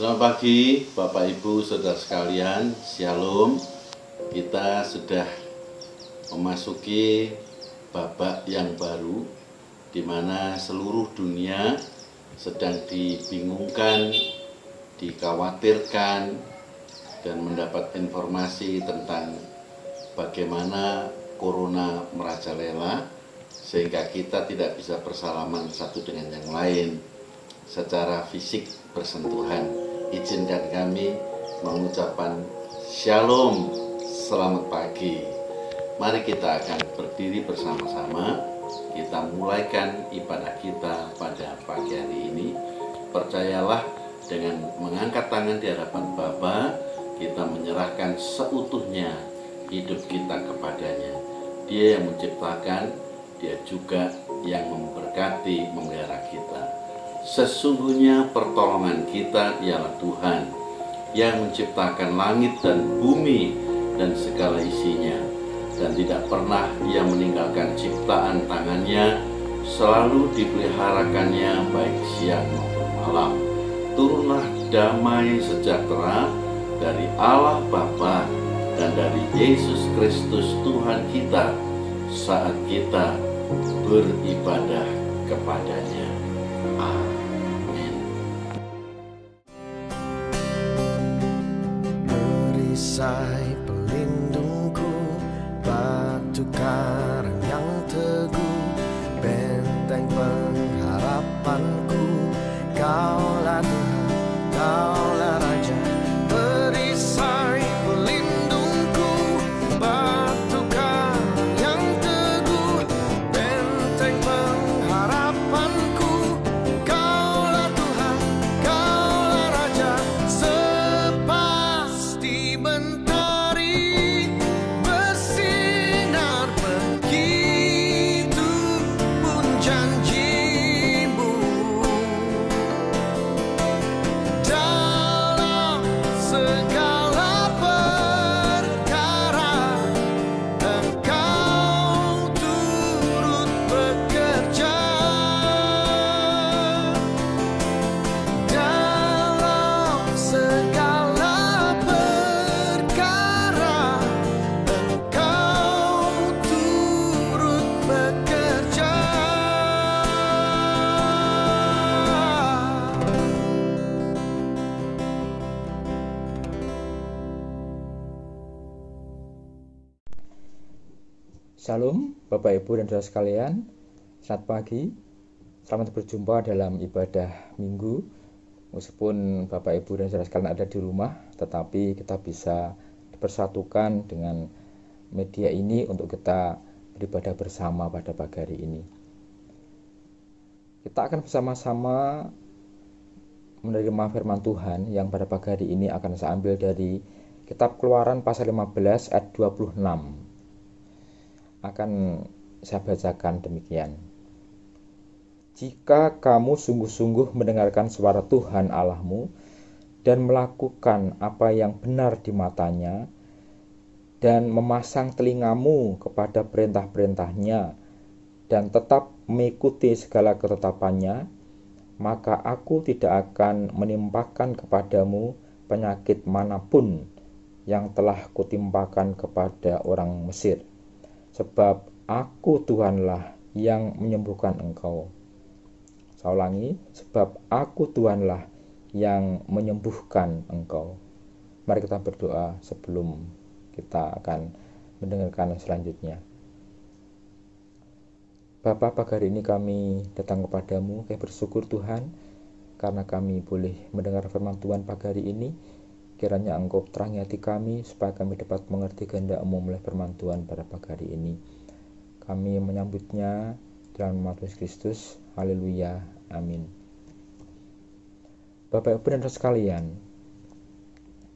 Selamat pagi Bapak Ibu Saudara sekalian, Shalom. Kita sudah memasuki babak yang baru di mana seluruh dunia sedang dibingungkan, dikhawatirkan dan mendapat informasi tentang bagaimana corona merajalela sehingga kita tidak bisa bersalaman satu dengan yang lain secara fisik bersentuhan. Izinkan kami mengucapkan Shalom, selamat pagi. Mari kita akan berdiri bersama-sama. Kita mulaikan ibadah kita pada pagi hari ini. Percayalah, dengan mengangkat tangan di hadapan Bapa, kita menyerahkan seutuhnya hidup kita kepadanya. Dia yang menciptakan, Dia juga yang memberkati, memelihara kita. Sesungguhnya pertolongan kita ialah Tuhan yang menciptakan langit dan bumi dan segala isinya, dan tidak pernah Ia meninggalkan ciptaan tangannya, selalu dipeliharakannya baik siang maupun malam. Turunlah damai sejahtera dari Allah Bapa dan dari Yesus Kristus Tuhan kita saat kita beribadah kepadanya. Amin. Perisai pelindungku, batu karang yang teguh, benteng pengharapanku, Kaulah Tuhan, Kaulah Raja. Perisai pelindungku, batu karang yang teguh, benteng pengharapanku, Kaulah Tuhan, Kaulah Raja. Sepasti mentari bersinar, begitu pun janjimu. Dalam segala perkara Engkau turut bekerja. Dalam segala perkara Engkau turut bekerja. Shalom Bapak Ibu dan Saudara sekalian, selamat pagi. Selamat berjumpa dalam ibadah minggu. Meskipun Bapak Ibu dan Saudara sekalian ada di rumah, tetapi kita bisa dipersatukan dengan media ini untuk kita beribadah bersama pada pagi hari ini. Kita akan bersama-sama menerima firman Tuhan yang pada pagi hari ini akan saya ambil dari Kitab Keluaran pasal 15 ayat 26. Akan saya bacakan demikian. Jika kamu sungguh-sungguh mendengarkan suara Tuhan Allahmu dan melakukan apa yang benar di matanya dan memasang telingamu kepada perintah-perintahnya dan tetap mengikuti segala ketetapannya, maka aku tidak akan menimpakan kepadamu penyakit manapun yang telah kutimpakan kepada orang Mesir. Sebab aku Tuhanlah yang menyembuhkan engkau. Saya ulangi, sebab aku Tuhanlah yang menyembuhkan engkau. Mari kita berdoa sebelum kita akan mendengarkan yang selanjutnya. Bapa, pagi hari ini kami datang kepadamu, kami bersyukur Tuhan, karena kami boleh mendengar firman Tuhan pagi hari ini. Kiranya Engkau terangi hati kami, supaya kami dapat mengerti kehendak-Mu melalui firman Tuhan pada pagi hari ini. Kami menyambutnya dalam nama Yesus Kristus. Haleluya. Amin. Bapak Ibu dan Saudara sekalian,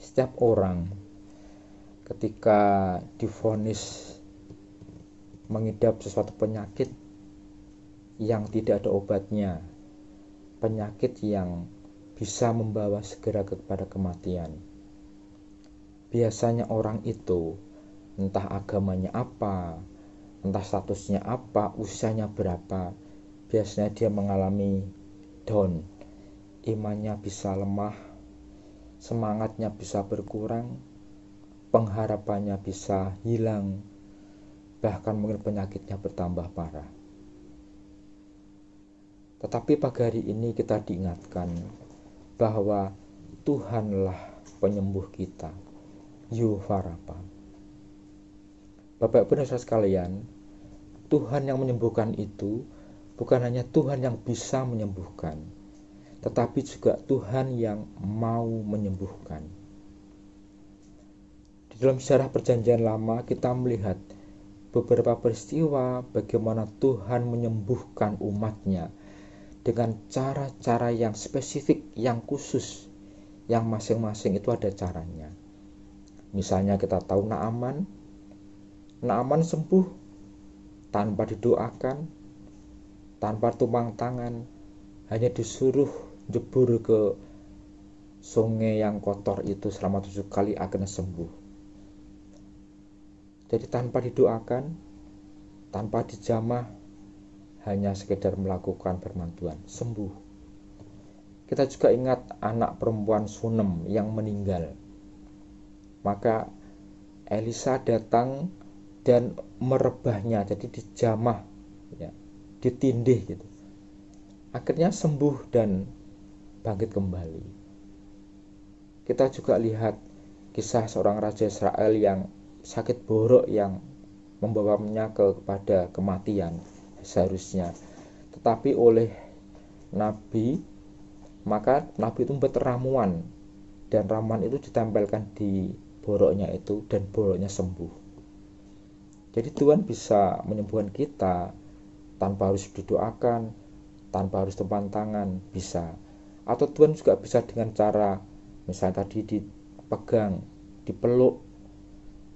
setiap orang ketika divonis mengidap sesuatu penyakit yang tidak ada obatnya, penyakit yang bisa membawa segera kepada kematian, biasanya orang itu, entah agamanya apa, entah statusnya apa, usianya berapa, biasanya dia mengalami down, imannya bisa lemah, semangatnya bisa berkurang, pengharapannya bisa hilang, bahkan mungkin penyakitnya bertambah parah. Tetapi pagi hari ini kita diingatkan bahwa Tuhanlah penyembuh kita, Yehovah Rafa. Bapak Ibu dan saudara sekalian, Tuhan yang menyembuhkan itu bukan hanya Tuhan yang bisa menyembuhkan, tetapi juga Tuhan yang mau menyembuhkan. Di dalam sejarah Perjanjian Lama kita melihat beberapa peristiwa bagaimana Tuhan menyembuhkan umatnya dengan cara-cara yang spesifik, yang khusus, yang masing-masing itu ada caranya. Misalnya kita tahu Naaman sembuh tanpa didoakan, tanpa tumpang tangan, hanya disuruh jebur ke sungai yang kotor itu selama 7 kali akhirnya sembuh. Jadi tanpa didoakan, tanpa dijamah, hanya sekedar melakukan permantuan, sembuh. Kita juga ingat anak perempuan Sunem yang meninggal. Maka Elisa datang dan merebahnya, jadi dijamah, ya, ditindih gitu. Akhirnya sembuh dan bangkit kembali. Kita juga lihat kisah seorang raja Israel yang sakit borok yang membawanya kepada kematian seharusnya. Tetapi oleh Nabi, maka Nabi itu membuat ramuan, dan ramuan itu ditempelkan di boroknya itu dan boroknya sembuh. Jadi Tuhan bisa menyembuhkan kita tanpa harus didoakan, tanpa harus tumpang tangan, bisa. Atau Tuhan juga bisa dengan cara misalnya tadi dipegang, dipeluk,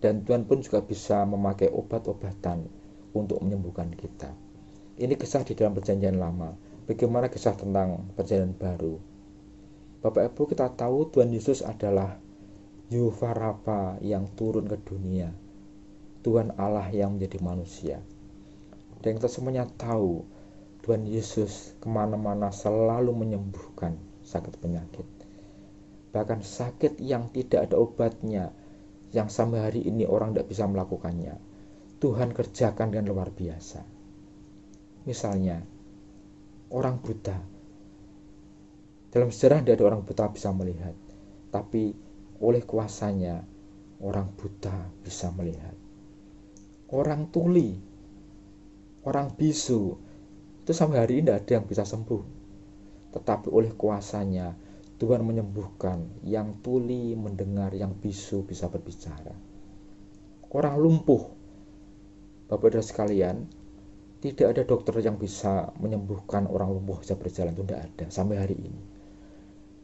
dan Tuhan pun juga bisa memakai obat-obatan untuk menyembuhkan kita. Ini kisah di dalam Perjanjian Lama. Bagaimana kisah tentang Perjanjian Baru? Bapak Ibu, kita tahu Tuhan Yesus adalah Yehovah Rafa yang turun ke dunia, Tuhan Allah yang menjadi manusia. Dan kita semuanya tahu Tuhan Yesus kemana-mana selalu menyembuhkan sakit penyakit. Bahkan sakit yang tidak ada obatnya, yang sampai hari ini orang tidak bisa melakukannya, Tuhan kerjakan dengan luar biasa. Misalnya, orang buta. Dalam sejarah tidak ada orang buta bisa melihat, tapi oleh kuasanya orang buta bisa melihat. Orang tuli, orang bisu, itu sampai hari ini tidak ada yang bisa sembuh. Tetapi oleh kuasanya Tuhan menyembuhkan yang tuli mendengar, yang bisu bisa berbicara. Orang lumpuh, Bapak dan sekalian, tidak ada dokter yang bisa menyembuhkan orang lumpuh bisa berjalan, itu tidak ada sampai hari ini.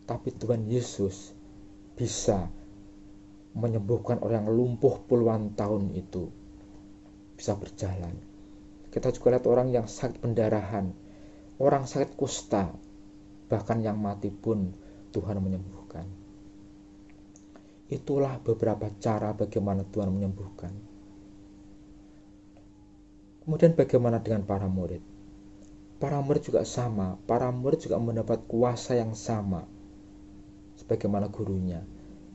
Tapi Tuhan Yesus bisa menyembuhkan orang yang lumpuh puluhan tahun itu bisa berjalan. Kita juga lihat orang yang sakit pendarahan, orang sakit kusta, bahkan yang mati pun Tuhan menyembuhkan. Itulah beberapa cara bagaimana Tuhan menyembuhkan. Kemudian bagaimana dengan para murid? Para murid juga sama. Para murid juga mendapat kuasa yang sama sebagaimana gurunya.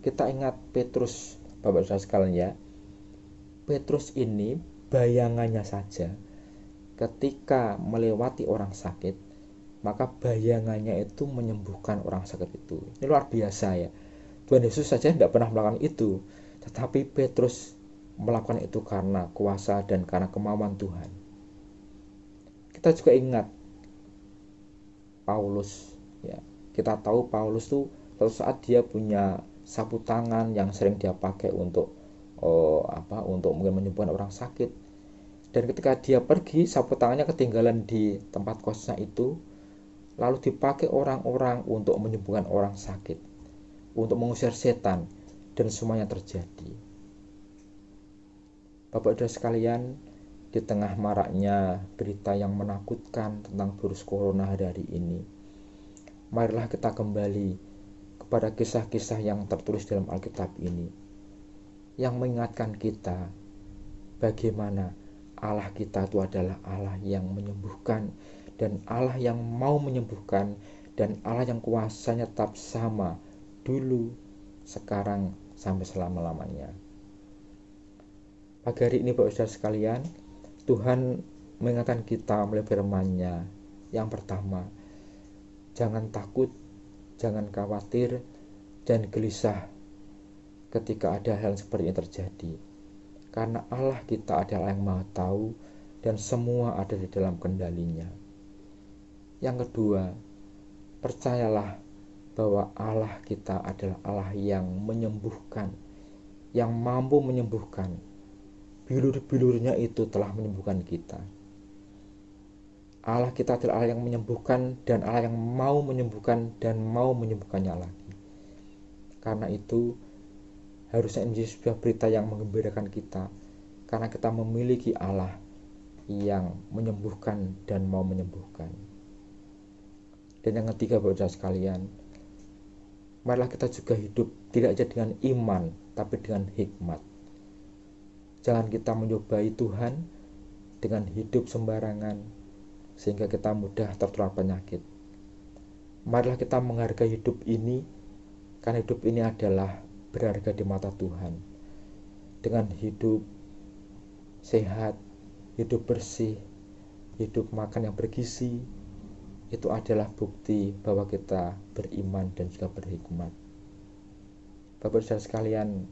Kita ingat Petrus, Bapak Saudara sekalian ya. Petrus ini bayangannya saja ketika melewati orang sakit, maka bayangannya itu menyembuhkan orang sakit itu. Ini luar biasa ya. Tuhan Yesus saja tidak pernah melakukan itu, tetapi Petrus melakukan itu karena kuasa dan karena kemauan Tuhan. Kita juga ingat Paulus ya. Kita tahu Paulus tuh suatu saat dia punya sapu tangan yang sering dia pakai untuk untuk mungkin menyembuhkan orang sakit. Dan ketika dia pergi, sapu tangannya ketinggalan di tempat kosnya itu, lalu dipakai orang-orang untuk menyembuhkan orang sakit, untuk mengusir setan, dan semuanya terjadi. Bapak dan sekalian, di tengah maraknya berita yang menakutkan tentang virus corona hari ini, marilah kita kembali kepada kisah-kisah yang tertulis dalam Alkitab ini, yang mengingatkan kita bagaimana Allah kita itu adalah Allah yang menyembuhkan, dan Allah yang mau menyembuhkan, dan Allah yang kuasanya tetap sama dulu, sekarang sampai selama-lamanya. Pagi hari ini Bapak Saudara sekalian, Tuhan mengingatkan kita melalui firman-Nya. Yang pertama, jangan takut, jangan khawatir, dan gelisah ketika ada hal seperti ini terjadi. Karena Allah kita adalah yang Maha Tahu dan semua ada di dalam kendali-Nya. Yang kedua, percayalah bahwa Allah kita adalah Allah yang menyembuhkan, yang mampu menyembuhkan. Bilur-bilurnya itu telah menyembuhkan kita. Allah kita adalah Allah yang menyembuhkan dan Allah yang mau menyembuhkan dan mau menyembuhkannya lagi. Karena itu harusnya ini menjadi sebuah berita yang menggembirakan kita, karena kita memiliki Allah yang menyembuhkan dan mau menyembuhkan. Dan yang ketiga Bapak Saudara sekalian, marilah kita juga hidup tidak saja dengan iman tapi dengan hikmat. Jangan kita mencobai Tuhan dengan hidup sembarangan sehingga kita mudah tertular penyakit. Marilah kita menghargai hidup ini, karena hidup ini adalah berharga di mata Tuhan. Dengan hidup sehat, hidup bersih, hidup makan yang bergizi, itu adalah bukti bahwa kita beriman dan juga berhikmat. Bapak Saudara sekalian,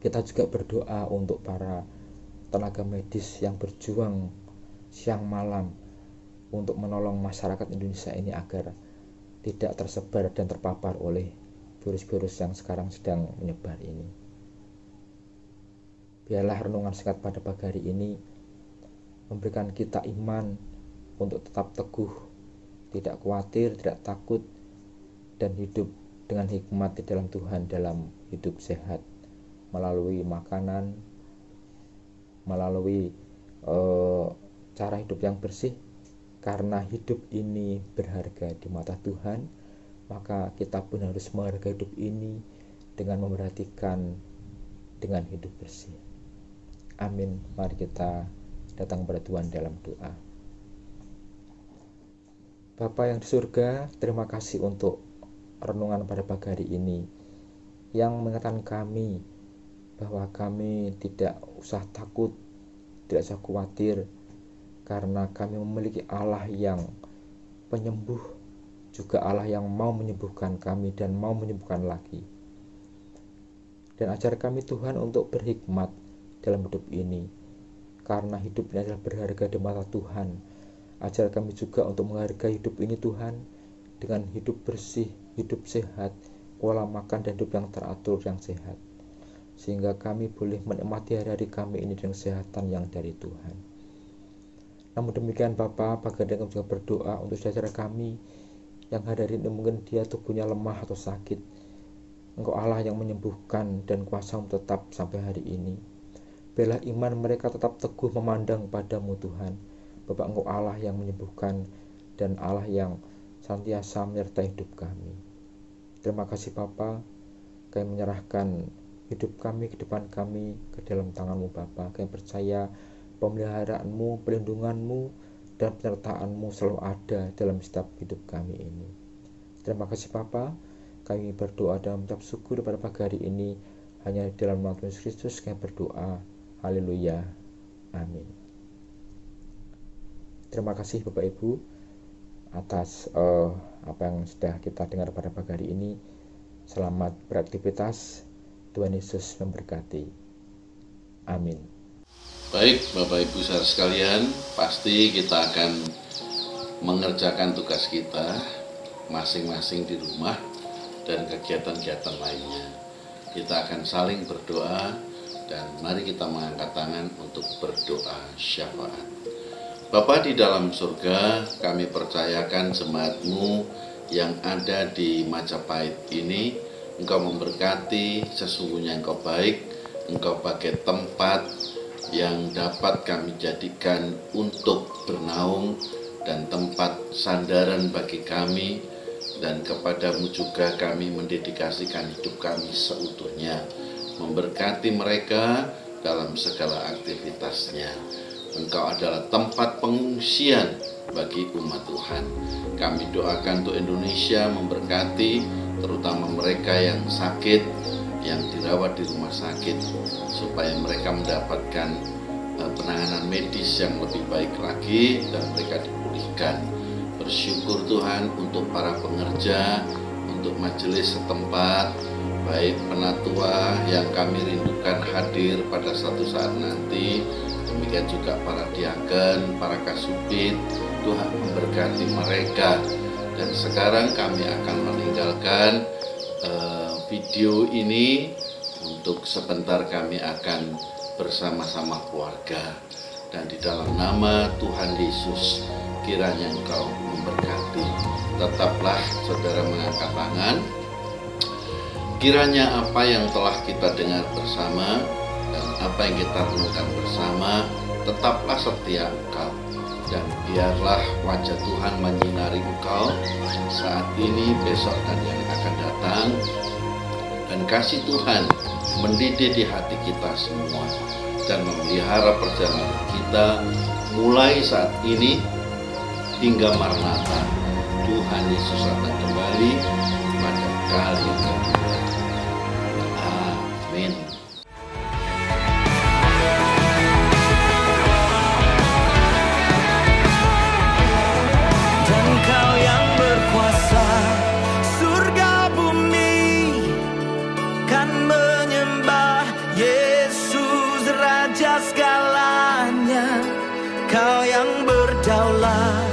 kita juga berdoa untuk para tenaga medis yang berjuang siang malam untuk menolong masyarakat Indonesia ini agar tidak tersebar dan terpapar oleh virus-virus yang sekarang sedang menyebar ini. Biarlah renungan singkat pada pagi hari ini memberikan kita iman untuk tetap teguh, tidak khawatir, tidak takut, dan hidup dengan hikmat di dalam Tuhan dalam hidup sehat, melalui makanan, melalui cara hidup yang bersih. Karena hidup ini berharga di mata Tuhan, maka kita pun harus menghargai hidup ini dengan memperhatikan dengan hidup bersih. Amin. Mari kita datang kepada Tuhan dalam doa. Bapa yang di surga, terima kasih untuk renungan pada pagi hari ini yang mengingatkan kami bahwa kami tidak usah takut, tidak usah khawatir, karena kami memiliki Allah yang penyembuh, juga Allah yang mau menyembuhkan kami dan mau menyembuhkan lagi. Dan ajar kami Tuhan untuk berhikmat dalam hidup ini, karena hidup ini adalah berharga di mata Tuhan. Ajar kami juga untuk menghargai hidup ini Tuhan, dengan hidup bersih, hidup sehat, pola makan dan hidup yang teratur, yang sehat, sehingga kami boleh menikmati hari-hari kami ini dengan kesehatan yang dari Tuhan. Namun demikian Bapa, pagi hari kami juga berdoa untuk saudara kami yang hari ini mungkin dia tubuhnya lemah atau sakit. Engkau Allah yang menyembuhkan dan kuasa-Mu tetap sampai hari ini. Biarlah iman mereka tetap teguh memandang padamu Tuhan. Bapak, Engkau Allah yang menyembuhkan dan Allah yang senantiasa menyertai hidup kami. Terima kasih Bapa, kami menyerahkan hidup kami, kehidupan kami ke dalam tangan-Mu Bapa. Kami percaya pemeliharaanmu, perlindunganmu, dan penyertaanmu selalu ada dalam setiap hidup kami ini. Terima kasih Bapa, kami berdoa dan mengucap syukur pada pagi hari ini. Hanya dalam nama Tuhan Yesus Kristus kami berdoa. Haleluya. Amin. Terima kasih Bapak Ibu atas apa yang sudah kita dengar pada pagi hari ini. Selamat beraktivitas. Tuhan Yesus memberkati. Amin. Baik Bapak Ibu saudara sekalian, pasti kita akan mengerjakan tugas kita masing-masing di rumah dan kegiatan-kegiatan lainnya. Kita akan saling berdoa dan mari kita mengangkat tangan untuk berdoa syafaat. Bapa di dalam surga, kami percayakan jemaat-Mu yang ada di Majapahit ini, Engkau memberkati, sesungguhnya Engkau baik, Engkau bagai tempat yang dapat kami jadikan untuk bernaung dan tempat sandaran bagi kami, dan kepadamu juga kami mendedikasikan hidup kami seutuhnya, memberkati mereka dalam segala aktivitasnya. Engkau adalah tempat pengungsian bagi umat Tuhan. Kami doakan untuk Indonesia, memberkati terutama mereka yang sakit, yang dirawat di rumah sakit, supaya mereka mendapatkan penanganan medis yang lebih baik lagi dan mereka dipulihkan. Bersyukur Tuhan untuk para pengerja, untuk majelis setempat, baik penatua yang kami rindukan hadir pada suatu saat nanti, demikian juga para diaken, para kasubit. Tuhan memberkati mereka. Dan sekarang kami akan meninggalkan video ini. Untuk sebentar kami akan bersama-sama keluarga, dan di dalam nama Tuhan Yesus kiranya Engkau memberkati. Tetaplah saudara mengangkat tangan. Kiranya apa yang telah kita dengar bersama dan apa yang kita renungkan bersama tetaplah setia Engkau, dan biarlah wajah Tuhan menyinari Engkau saat ini, besok, dan yang akan datang, dan kasih Tuhan mendidik di hati kita semua dan memelihara perjalanan kita mulai saat ini hingga Maranatha. Tuhan Yesus akan kembali pada kali kedua. Amin. Dan Kau yang berkuasa, surga bumi kan menyembah Yesus Raja segalanya. Kau yang berdaulat